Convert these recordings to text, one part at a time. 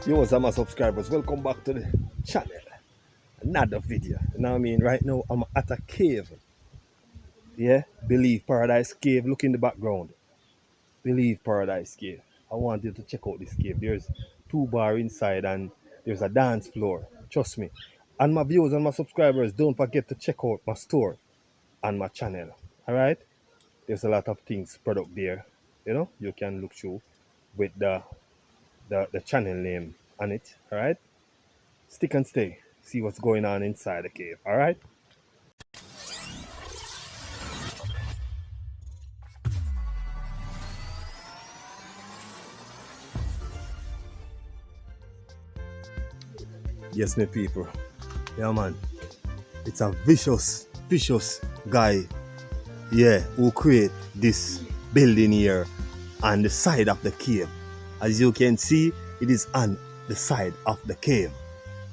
Yo, what's up, my subscribers? Welcome back to the channel. Another video. You know what I mean? Right now, I'm at a cave. Yeah? Believe Paradise Cave. Look in the background. Believe Paradise Cave. I want you to check out this cave. There's 2 bars inside and there's a dance floor. Trust me. And my viewers and my subscribers, don't forget to check out my store and my channel. Alright? There's a lot of things, product there. You know, you can look through with the channel name on it. Alright? Stick and stay. See what's going on inside the cave. Alright? Yes, my people. Yeah, man. It's a vicious guy. Yeah, who create this building here on the side of the cave. As you can see, it is on the side of the cave.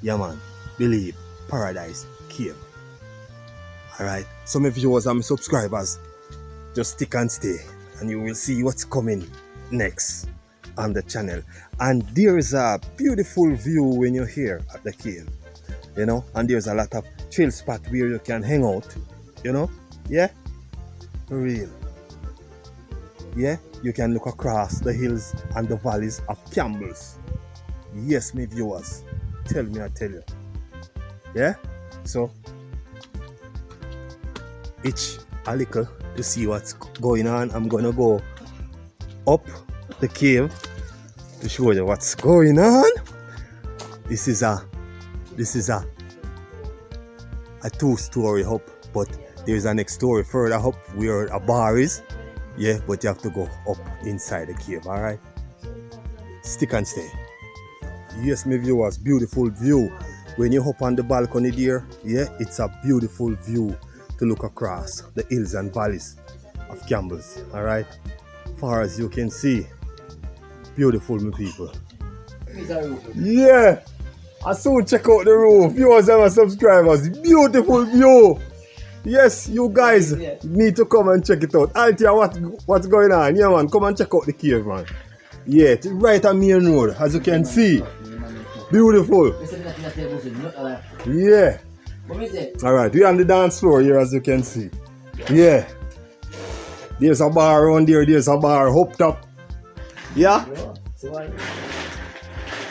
Yeah, man. Believe Paradise Cave. Alright. So my viewers and my subscribers, just stick and stay and you will see what's coming next on the channel. And there's a beautiful view when you're here at the cave. You know, and there's a lot of chill spot where you can hang out. You know? Yeah? For real. Yeah? You can look across the hills and the valleys of Campbell's. Yes, my viewers. Tell me, I tell you. Yeah? So, itch a little to see what's going on. I'm gonna go up the cave to show you what's going on. This is a 2-story up, but there's a next story further up where a bar is. Yeah, but you have to go up inside the cave, alright? Stick and stay. Yes, my viewers, beautiful view. When you're up on the balcony there, yeah, it's a beautiful view to look across the hills and valleys of Campbell's, alright? Far as you can see, beautiful, my people. Yeah, I soon check out the roof. Viewers and my subscribers, beautiful view. Yes, you guys need to come and check it out. I'll tell you what's going on. Yeah, man, come and check out the cave, man. Yeah, it's right on main road, as you can see. Beautiful. Yeah. Alright, we're on the dance floor here, as you can see. Yeah. There's a bar around there, there's a bar up top. Yeah?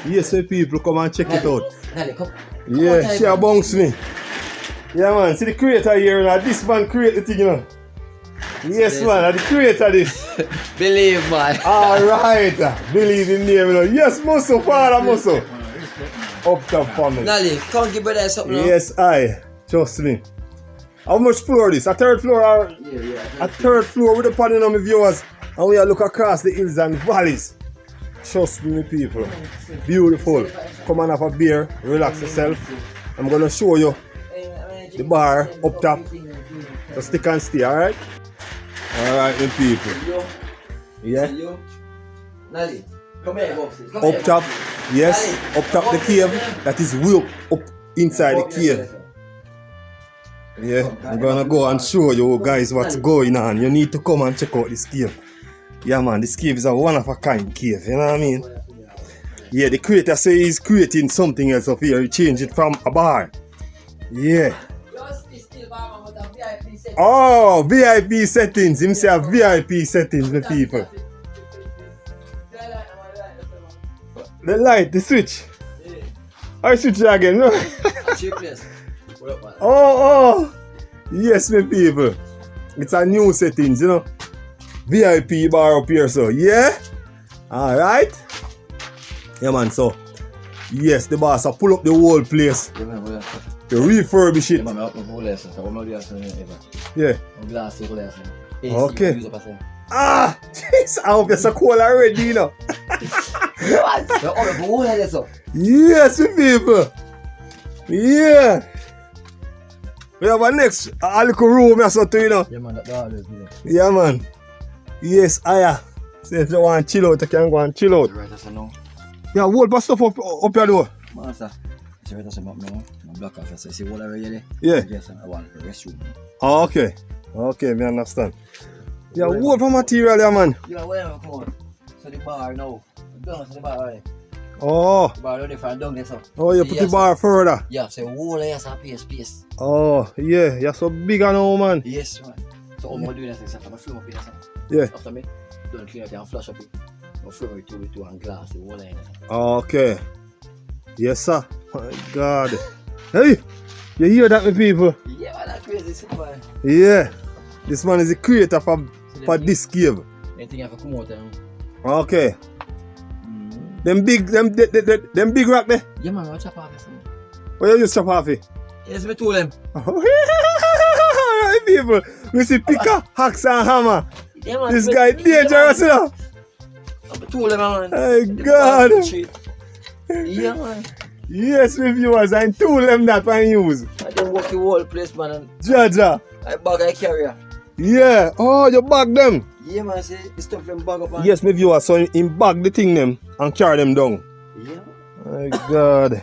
Yes, my people, come and check it out. Yeah, she a bounce me. Yeah, man, see the creator here, now. This man create the thing, you know. Yes, man, the creator of this. Believe, man. Alright, believe in name, you know. Yes, muscle, father, muscle. Up top family. Nally, come give brother something. Yes, I. Trust me. How much floor this? A third floor or? Yeah. A third floor with the panel on my viewers. And we are look across the hills and valleys. Trust me, people. Beautiful. Come and have a beer, relax yourself. I'm gonna show you the bar up top. So stick and stay, alright? Alright, my people. Yeah? Nally, come here, box. Up top, yes, up top the cave. That is way up inside the cave. Yeah, I'm gonna go and show you guys what's going on. You need to come and check out this cave. Yeah, man, this cave is a one of a kind cave, you know what I mean? Yeah, the creator says he's creating something else up here. He changed it from a bar. Yeah. Oh, VIP settings. Him say a VIP settings, the people. The light, the switch. I switch it again. No? Oh. Yes, my people. It's a new settings, you know. VIP bar up here, so yeah. Alright. Yeah, man, so yes, the boss will pull up the whole place. To refurbish it. Yeah. Okay. Ah, jeez, I hope it's a cold already, you know. Yes, people. Yeah. We have a next a little room or something, you know. Yeah, man, that yeah, man. Yes, aya. So if you want to chill out, you can go and chill out. Right, that's a no. Yeah, hold my stuff up your door. Master, I right, that's a no. I'm black off, so see what I really. Yeah. Yes, I want the restroom. Oh, okay. Okay, me understand. Yeah, hold for material, yeah, man. Yeah, where come on? So the bar now. Down to the bar, right? Oh. The bar down there from down there, so. Oh, you See, put yeah, the bar further. Yeah, so whole yes, a space. Oh, yeah. You're so big I know, man. Yes, man. So all I'm doing is I'm film up in there. Yeah. After me, don't clean it and flash up it. I'm film with two and glass, the whole line. Okay. Yes, sir. My God. Hey, you hear that, my people? Yeah, man, that's crazy, see, man. Yeah. This man is the creator for this cave. Anything I have to come out there. Okay. Them big rock there. Yeah, man, watch up off this. Where you use chop off it? Yes, me told them. Alright, people. We see picker, axe and hammer. Yeah, man, This guy dangerous, you know. I told them, man. Oh, God. Yeah, man. Yes, my viewers, I told them that I use. I didn't walk the whole place, man. And Jaja. I bag I carry. Yeah. Oh, you bag them. Yeah, man, see, the stuff them bag up. Man. Yes, my viewers, so him bag the thing them and carry them down. Yeah. My God.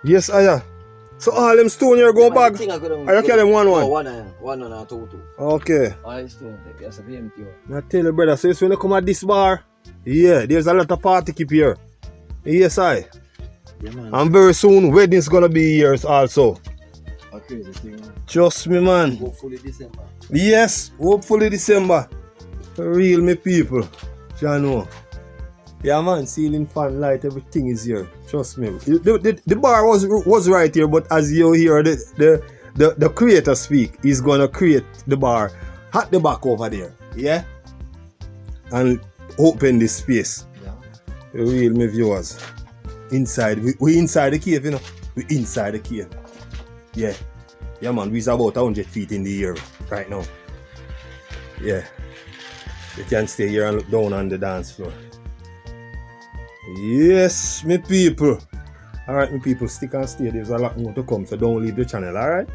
Yes, Aya. So all them stone here go bag. I you carry them one? No, one and two. Okay. All stone, that's a empty one. I tell you, brother, so it's when you come at this bar, yeah, there's a lot of party keep here. Yes, I. Yeah, man. And very soon, wedding's gonna be here also. A crazy thing, man. Trust me, man. Hopefully December. Yes, hopefully December. For real, me people. You know. Yeah, man, ceiling fan, light, everything is here. Trust me. The bar was right here, but as you hear the creator speak, he's gonna create the bar at the back over there. Yeah? And open this space. Yeah. For real, me viewers. Inside, we inside the cave, you know. We inside the cave. Yeah. Yeah, man, we're about 100 feet in the air right now. Yeah. You can stay here and look down on the dance floor. Yes, me people. Alright, me people, stick and stay. There's a lot more to come, so don't leave the channel, alright?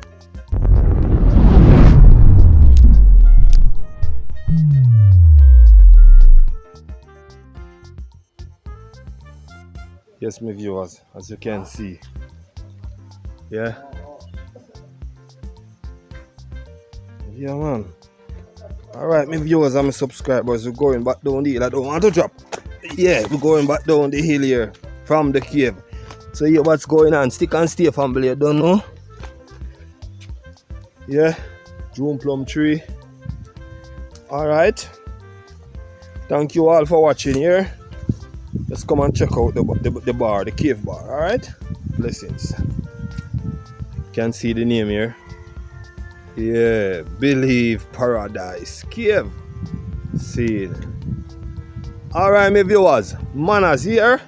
Yes, my viewers, as you can see. Yeah. Yeah, man. Alright, my viewers and my subscribers, we're going back down the hill. I don't want to drop. Yeah, we're going back down the hill here from the cave. So, yeah, what's going on? Stick and stay, family. You don't know? Yeah. June plum tree. Alright. Thank you all for watching here. Let's come and check out the bar, the cave bar. Alright? Blessings. Can see the name here. Yeah, Believe Paradise Cave. See it. Alright, my viewers, Manners here.